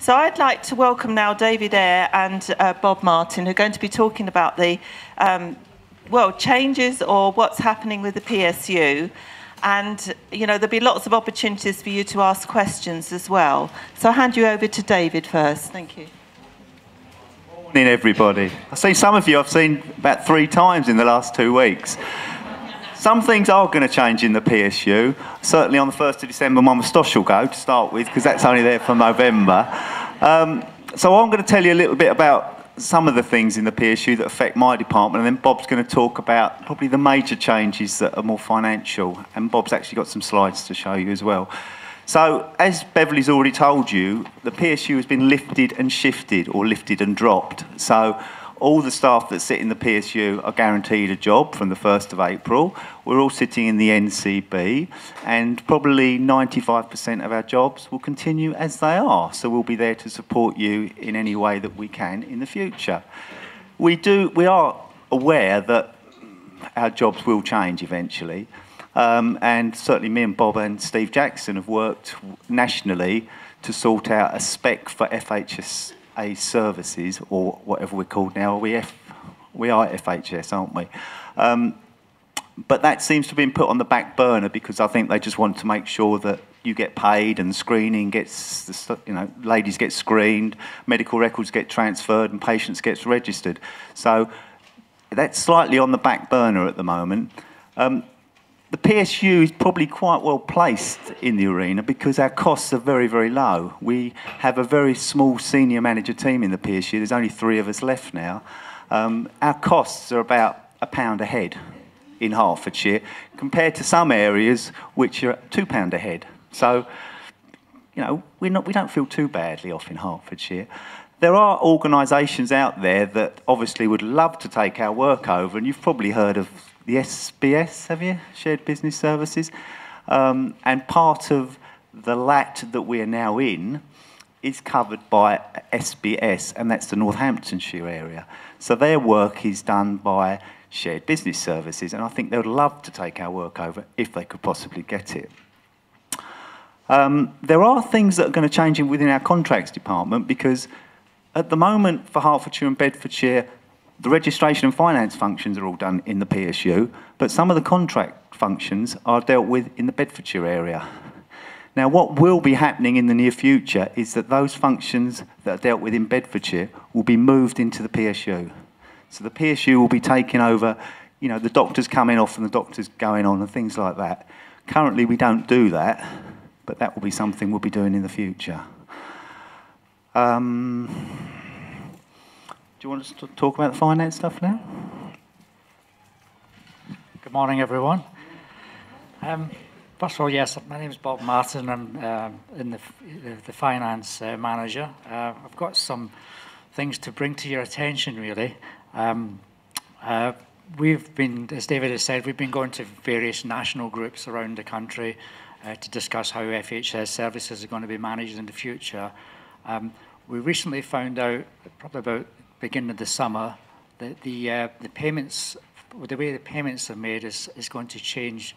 So I'd like to welcome now David Eyre and Bob Martin, who are going to be talking about the changes or what's happening with the PSU. And, you know, there'll be lots of opportunities for you to ask questions as well. So I'll hand you over to David first. Thank you. Morning, everybody. I've seen some of you, I've seen about 3 times in the last 2 weeks. Some things are going to change in the PSU. Certainly on the 1st of December, my moustache will go to start with, because that's only there for November. So I'm going to tell you a little bit about some of the things in the PSU that affect my department, and then Bob's going to talk about probably the major changes that are more financial, and Bob's actually got some slides to show you as well. So, as Beverly's already told you, the PSU has been lifted and shifted, or lifted and dropped. So, all the staff that sit in the PSU are guaranteed a job from the 1st of April. We're all sitting in the NCB, and probably 95% of our jobs will continue as they are. So we'll be there to support you in any way that we can in the future. We are aware that our jobs will change eventually. And certainly me and Bob and Steve Jackson have worked nationally to sort out a spec for FHSA services, or whatever we're called now. We are FHS, aren't we? But that seems to have been put on the back burner because I think they just want to make sure that you get paid and screening gets, ladies get screened, medical records get transferred and patients get registered. So that's slightly on the back burner at the moment. The PSU is probably quite well placed in the arena because our costs are very, very low. We have a very small senior manager team in the PSU. There's only 3 of us left now. Our costs are about £1 a head in Hertfordshire, compared to some areas which are £2 a head. So, you know, we don't feel too badly off in Hertfordshire. There are organisations out there that obviously would love to take our work over, and you've probably heard of the SBS, have you? Shared Business Services. And part of the LAT that we are now in is covered by SBS, and that's the Northamptonshire area. So their work is done by Shared Business Services, and I think they would love to take our work over if they could possibly get it. There are things that are going to change within our contracts department, because at the moment for Hertfordshire and Bedfordshire, the registration and finance functions are all done in the PSU, but some of the contract functions are dealt with in the Bedfordshire area. Now, what will be happening in the near future is that those functions that are dealt with in Bedfordshire will be moved into the PSU. So the PSU will be taking over, you know, the doctors coming off and the doctors going on and things like that. Currently, we don't do that, but that will be something we'll be doing in the future. Do you want us to talk about the finance stuff now? Good morning, everyone. First of all, yes, my name is Bob Martin. I'm in the finance manager. I've got some things to bring to your attention, really. We've been, as David has said, we've been going to various national groups around the country to discuss how FHS services are going to be managed in the future. We recently found out, probably about beginning of the summer, that the payments, the way the payments are made is going to change,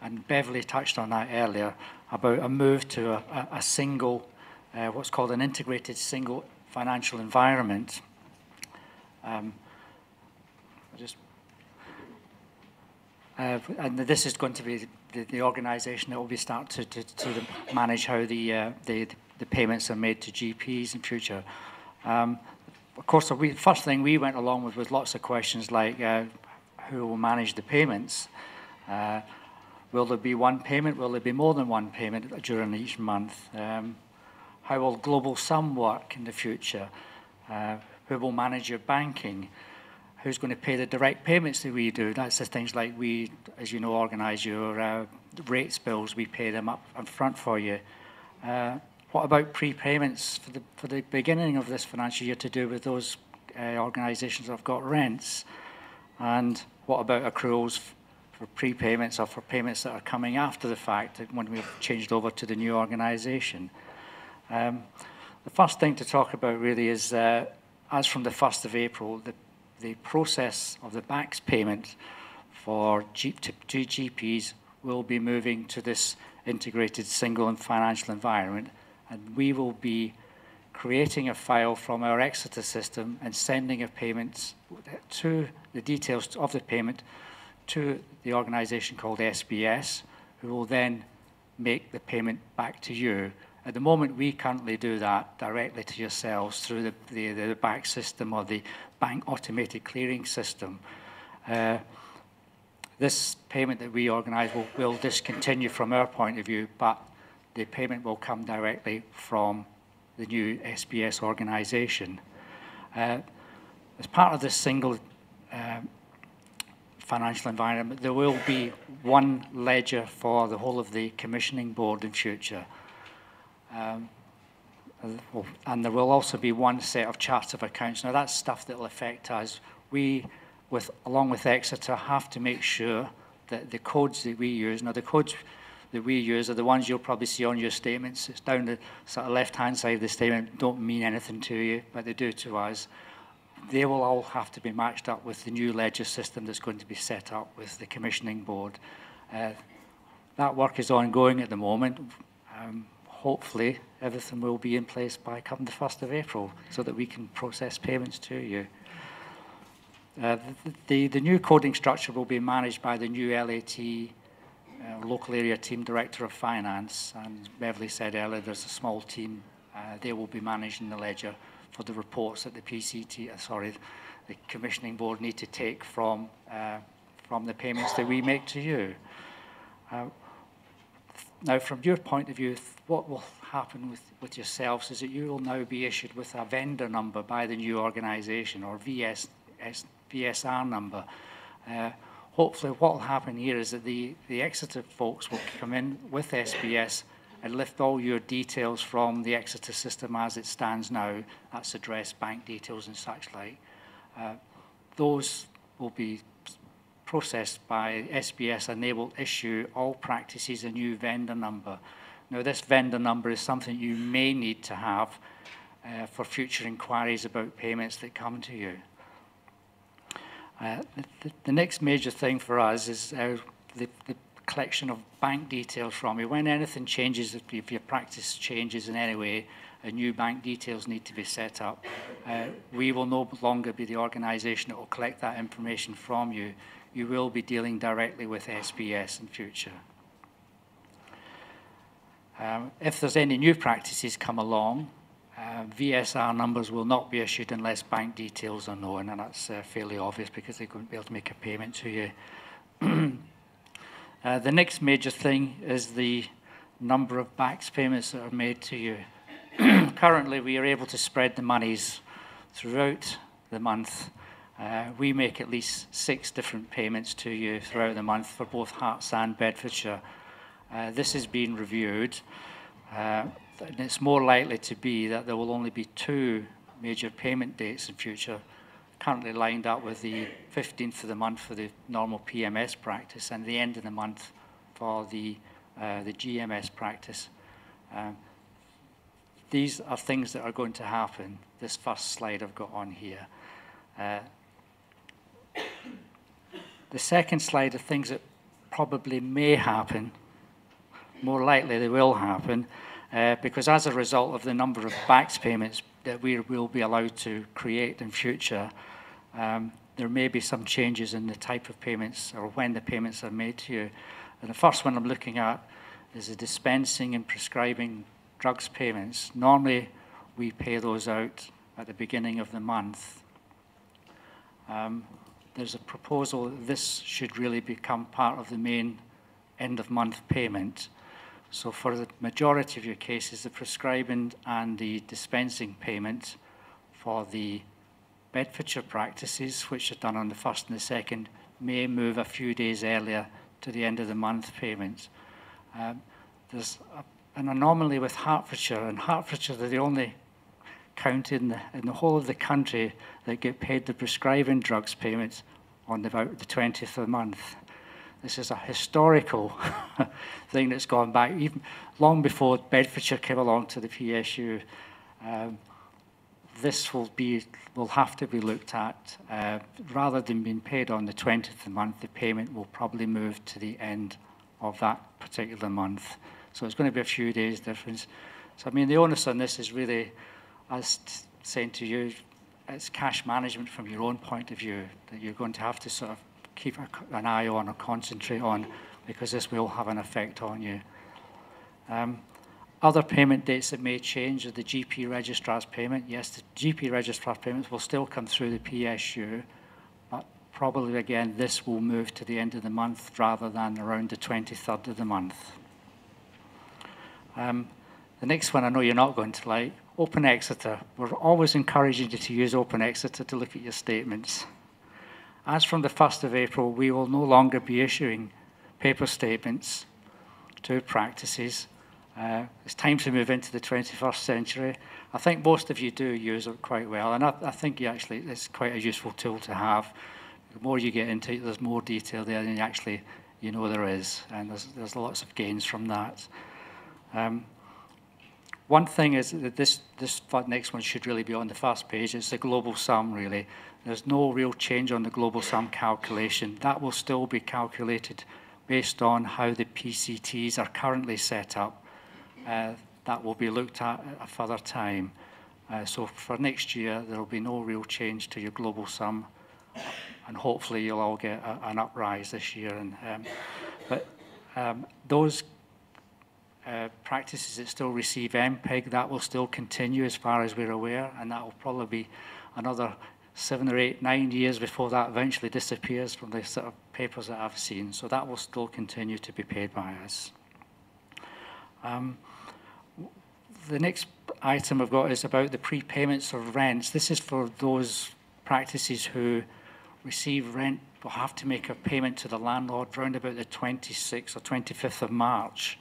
and Beverly touched on that earlier, about a move to a single, what's called an integrated single financial environment. And this is going to be the organisation that will be start to manage how the payments are made to GPs in future. Of course, the first thing we went along with was lots of questions like who will manage the payments? Will there be one payment? Will there be more than one payment during each month? How will Global Sum work in the future? Who will manage your banking? Who's going to pay the direct payments that we do? That's the things like we, as you know, organise your rates bills. We pay them up front for you. What about prepayments for the beginning of this financial year to do with those organisations that have got rents? And what about accruals for prepayments or for payments that are coming after the fact when we've changed over to the new organisation? The first thing to talk about really is, as from the 1st of April, the process of the BACS payment for GPs will be moving to this integrated single and financial environment, and we will be creating a file from our Exeter system and sending a payment to the details of the payment to the organisation called SBS, who will then make the payment back to you. At the moment, we currently do that directly to yourselves through the back system or the bank automated clearing system. This payment that we organise will discontinue from our point of view, but the payment will come directly from the new SBS organisation. As part of this single financial environment, there will be one ledger for the whole of the commissioning board in future. And there will also be one set of charts of accounts. Now, that's stuff that will affect us. We, along with Exeter, have to make sure that the codes that we use, now the codes that we use are the ones you'll probably see on your statements. It's down the sort of left-hand side of the statement, don't mean anything to you, but they do to us. They will all have to be matched up with the new ledger system that's going to be set up with the commissioning board. That work is ongoing at the moment. Hopefully, everything will be in place by come the 1st of April so that we can process payments to you. The new coding structure will be managed by the new LAT, Local Area Team Director of Finance, and Beverly said earlier there's a small team. They will be managing the ledger for the reports that the the commissioning board need to take from the payments that we make to you. Now, from your point of view, what will happen with yourselves is that you will now be issued with a vendor number by the new organisation, or VSR number. Hopefully what will happen here is that the Exeter folks will come in with SBS and lift all your details from the Exeter system as it stands now. That's address, bank details and such like. Those will be processed by SBS, and they will issue all practices a new vendor number. Now, this vendor number is something you may need to have for future inquiries about payments that come to you. The next major thing for us is the collection of bank details from you. When anything changes, if your practice changes in any way, new bank details need to be set up. We will no longer be the organisation that will collect that information from you. You will be dealing directly with SBS in future. If there's any new practices come along, VSR numbers will not be issued unless bank details are known, and that's fairly obvious because they couldn't be able to make a payment to you. The next major thing is the number of BACS payments that are made to you. Currently, we are able to spread the monies throughout the month. We make at least 6 different payments to you throughout the month for both Herts and Bedfordshire. This has been reviewed. And it's more likely to be that there will only be 2 major payment dates in future, currently lined up with the 15th of the month for the normal PMS practice and the end of the month for the GMS practice. These are things that are going to happen. This first slide I've got on here. The second slide are things that probably may happen. More likely they will happen. Because as a result of the number of BACS payments that we will be allowed to create in future, there may be some changes in the type of payments or when the payments are made to you. And the first one I'm looking at is the dispensing and prescribing drugs payments. Normally, we pay those out at the beginning of the month. There's a proposal that this should really become part of the main end-of-month payment. So for the majority of your cases, the prescribing and the dispensing payment for the Bedfordshire practices, which are done on the 1st and the 2nd, may move a few days earlier to the end of the month payment. There's an anomaly with Hertfordshire, and Hertfordshire, they're the only county in the whole of the country that get paid the prescribing drugs payments on about the 20th of the month. This is a historical thing that's gone back even long before Bedfordshire came along to the PSU. This will have to be looked at. Rather than being paid on the 20th of the month, the payment will probably move to the end of that particular month. So it's going to be a few days difference. So I mean, the onus on this is really as saying to you, it's cash management from your own point of view that you're going to have to sort of keep an eye on or concentrate on, because this will have an effect on you. Other payment dates that may change are the GP registrar's payment. Yes, the GP registrar's payments will still come through the PSU, but probably again this will move to the end of the month rather than around the 23rd of the month. The next one I know you're not going to like, Open Exeter. We're always encouraging you to use Open Exeter to look at your statements. As from the 1st of April, we will no longer be issuing paper statements to practices. It's time to move into the 21st century. I think most of you do use it quite well, and I think it's quite a useful tool to have. The more you get into it, there's more detail there than you know there is, and there's lots of gains from that. One thing is that this next one should really be on the first page. It's the global sum, really. There's no real change on the global sum calculation. That will still be calculated based on how the PCTs are currently set up. That will be looked at a further time. So for next year, there will be no real change to your global sum, and hopefully you'll all get an uprise this year. But those practices that still receive MPEG, that will still continue as far as we're aware, and that will probably be another 7 or 8, 9 years before that eventually disappears from the sort of papers that I've seen. So that will still continue to be paid by us. The next item I've got is about the prepayments of rents. This is for those practices who receive rent will have to make a payment to the landlord around about the 26th or 25th of March.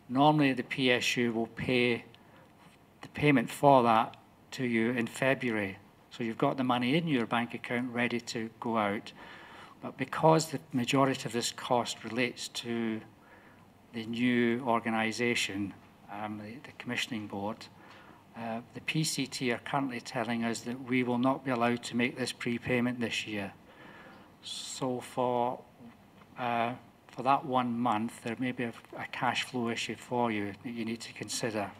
Normally the PSU will pay the payment for that to you in February. So you've got the money in your bank account ready to go out. But because the majority of this cost relates to the new organisation, the commissioning board, the PCT are currently telling us that we will not be allowed to make this prepayment this year. So for that 1 month, there may be a cash flow issue for you that you need to consider.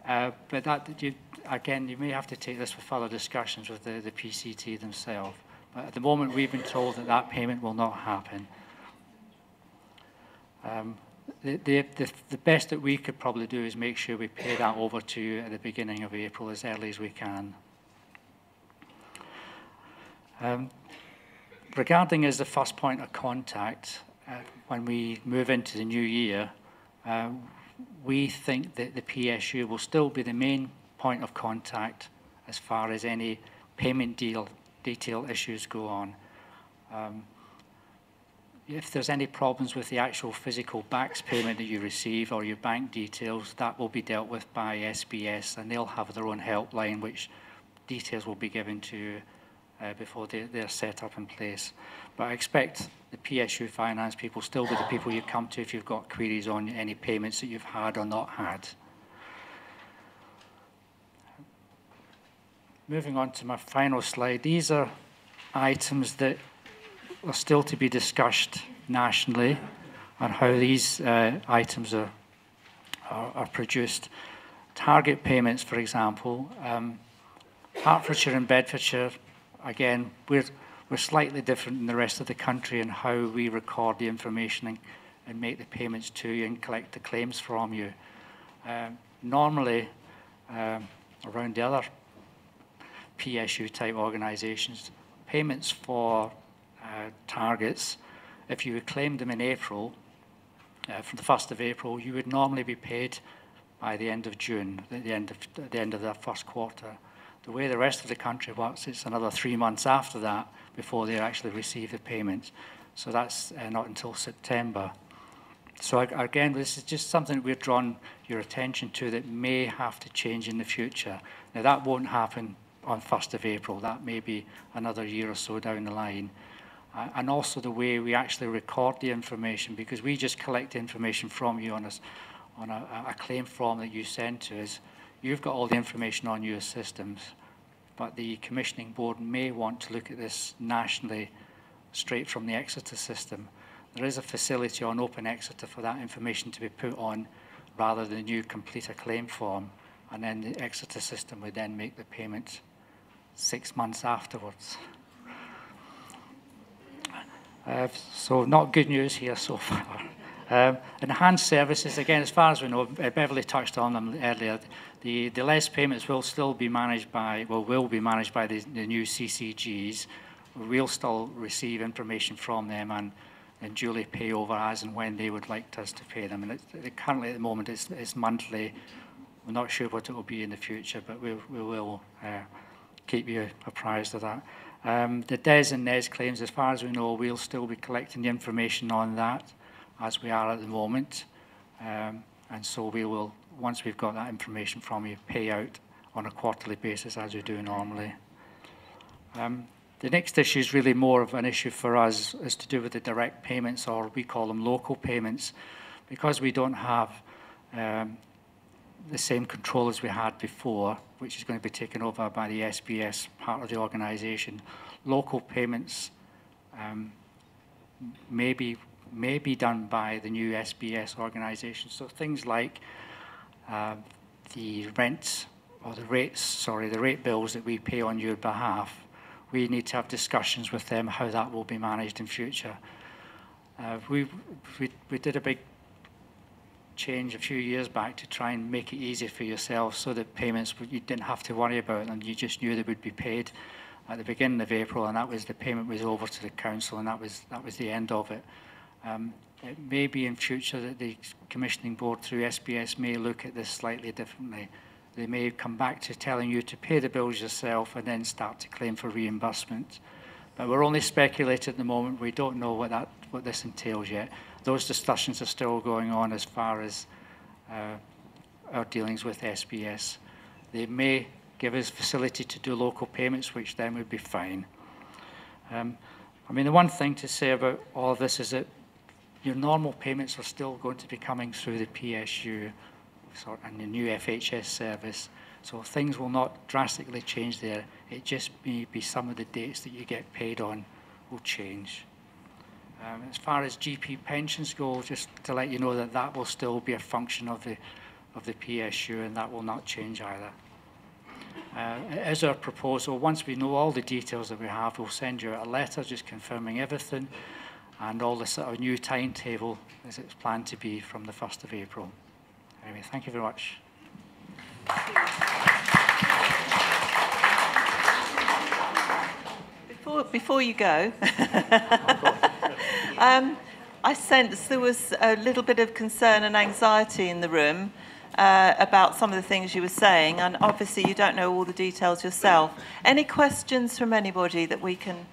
But again, you may have to take this for further discussions with the PCT themselves. But at the moment, we've been told that that payment will not happen. The best that we could probably do is make sure we pay that over to you at the beginning of April as early as we can. Regarding as the first point of contact, when we move into the new year, we think that the PSU will still be the main point of contact as far as any payment detail issues go on. If there's any problems with the actual physical backs payment that you receive or your bank details, that will be dealt with by SBS, and they'll have their own helpline, which details will be given to you before they're set up in place. But I expect the PSU finance people still be the people you come to if you've got queries on any payments that you've had or not had. Moving on to my final slide, these are items that are still to be discussed nationally on how these items are produced. Target payments, for example, Hertfordshire and Bedfordshire, again, we're slightly different than the rest of the country in how we record the information and make the payments to you and collect the claims from you. Normally, around the other PSU type organisations, payments for targets, if you would claim them in April, from the 1st of April, you would normally be paid by the end of June, at the end of the first quarter. The way the rest of the country works, it's another 3 months after that before they actually receive the payments. So that's not until September. So again, this is just something that we've drawn your attention to that may have to change in the future. Now that won't happen on 1st of April. That may be another year or so down the line. And also the way we actually record the information, because we just collect information from you on a claim form that you send to us. You've got all the information on your systems, but the commissioning board may want to look at this nationally straight from the Exeter system. There is a facility on Open Exeter for that information to be put on rather than you complete a claim form, and then the Exeter system would then make the payment 6 months afterwards. So not good news here so far. Enhanced services, again, as far as we know, Beverly touched on them earlier, the less payments will still be managed by, will be managed by the new CCGs. We'll still receive information from them and duly pay over as and when they would like us to pay them. And currently at the moment it's monthly. We're not sure what it will be in the future, but we will keep you apprised of that. The DES and NES claims, as far as we know, we'll still be collecting the information on that as we are at the moment. And so we will, once we've got that information from you, pay out on a quarterly basis as we do normally. The next issue is really more of an issue for us, is to do with the direct payments, or we call them local payments. Because we don't have the same control as we had before, which is going to be taken over by the SBS part of the organisation, local payments may be done by the new SBS organisation. So things like the rents, or the rate bills that we pay on your behalf, we need to have discussions with them how that will be managed in future. We did a big change a few years back to try and make it easier for yourselves, so that payments, you didn't have to worry about them. You just knew they would be paid at the beginning of April, and that was, the payment was over to the council, and that was the end of it. It may be in future that the commissioning board through SBS may look at this slightly differently. They may come back to telling you to pay the bills yourself and then start to claim for reimbursement. But we're only speculating at the moment. We don't know what this entails yet. Those discussions are still going on as far as our dealings with SBS. They may give us facility to do local payments, which then would be fine. I mean, the one thing to say about all of this is that your normal payments are still going to be coming through the PSU and the new FHS service. So things will not drastically change there. It just may be some of the dates that you get paid on will change. As far as GP pensions go, just to let you know that that will still be a function of the PSU, and that will not change either. As our proposal, once we know all the details that we have, we'll send you a letter just confirming everything, and all the sort of new timetable as it's planned to be from the 1st of April. Anyway, thank you very much. Before you go, I sense there was a little bit of concern and anxiety in the room about some of the things you were saying, and obviously you don't know all the details yourself. Any questions from anybody that we can...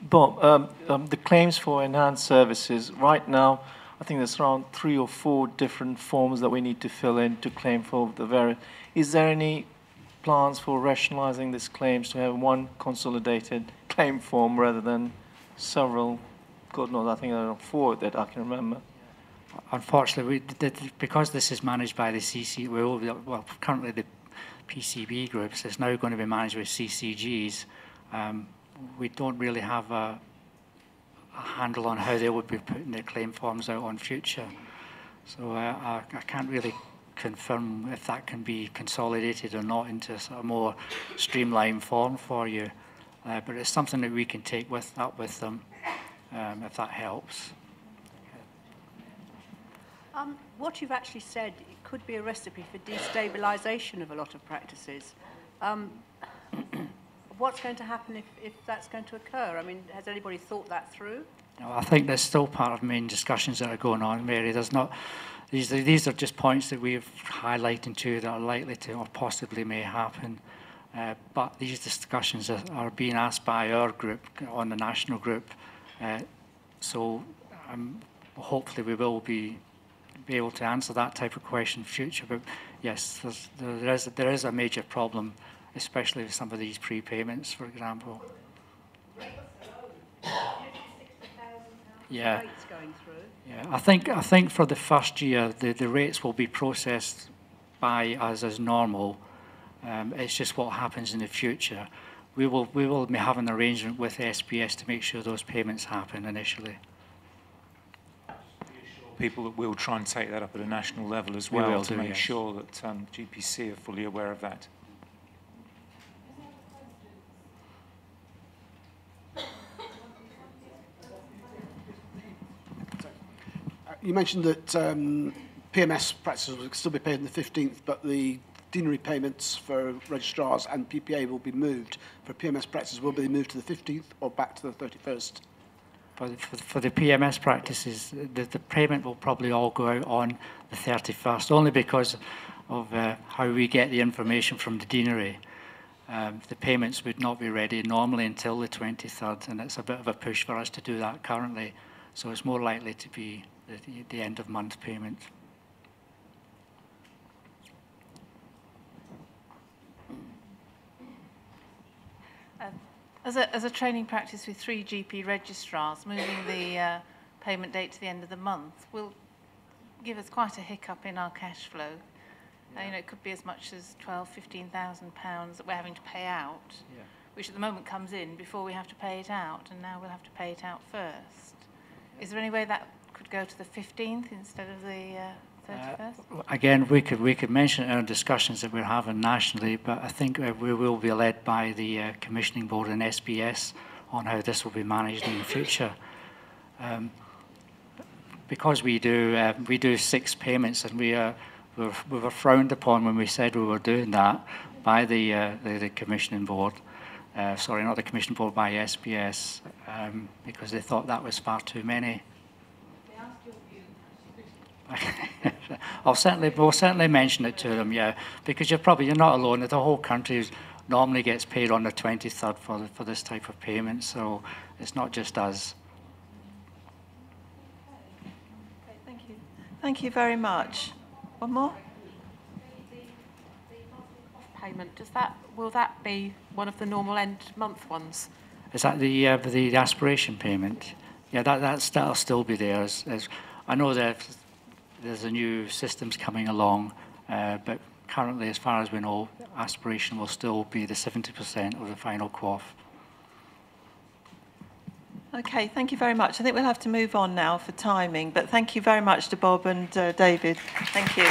Bob, the claims for enhanced services, right now, I think there's around 3 or 4 different forms that we need to fill in to claim for the various... Is there any plans for rationalising these claims to have one consolidated claim form rather than several? God knows, I think there are 4 that I can remember. Unfortunately, because this is managed by the well, currently the PCB groups, it's now going to be managed with CCGs. We don't really have a handle on how they would be putting their claim forms out on future. So I can't really confirm if that can be consolidated or not into a sort of more streamlined form for you. But it's something that we can take up with them, if that helps. What you've actually said, it could be a recipe for destabilisation of a lot of practices. What's going to happen if that's going to occur? I mean, has anybody thought that through? No, I think that's still part of main discussions that are going on, Mary. There's not, these are just points that we've highlighted to you that are likely to or possibly may happen. But these discussions are being asked by our group, on the national group. So hopefully we will be able to answer that type of question in future. But yes, there is a major problem, especially with some of these prepayments, for example. Yeah. Rates going through. Yeah, I think for the first year, the rates will be processed by us as normal. It's just what happens in the future. We will have an arrangement with SBS to make sure those payments happen initially. people that will try and take that up at a national level as We well will to do, make yes. sure that GPC are fully aware of that. You mentioned that PMS practices will still be paid on the 15th, but the deanery payments for registrars and PPA will be moved. For PMS practices, will be moved to the 15th or back to the 31st? For the PMS practices, the payment will probably all go out on the 31st, only because of how we get the information from the deanery. The payments would not be ready normally until the 23rd, and it's a bit of a push for us to do that currently. So it's more likely to be the end of month payment. As a training practice with 3 GP registrars, moving the payment date to the end of the month will give us quite a hiccup in our cash flow. You know, it could be as much as £12,000–15,000 that we're having to pay out, which at the moment comes in before we have to pay it out, and now we'll have to pay it out first. Is there any way that could go to the 15th instead of the 31st? Again, we could mention in our discussions that we're having nationally, but I think we will be led by the commissioning board and SBS on how this will be managed in the future. Because we do 6 payments, and we were frowned upon when we said we were doing that by the commissioning board. Sorry, not the commissioning board, by SBS, because they thought that was far too many. We'll certainly mention it to them, yeah, because you're not alone. The whole country normally gets paid on the 23rd for this type of payment, so it's not just us. Okay, thank you. Thank you very much. One more? Payment, will that be one of the normal end month ones? Is that the aspiration payment? Yeah, that'll still be there. As I know that there's a new systems coming along, but currently, as far as we know, aspiration will still be the 70% of the final QOF. Okay, thank you very much. I think we'll have to move on now for timing, but thank you very much to Bob and David. Thank you.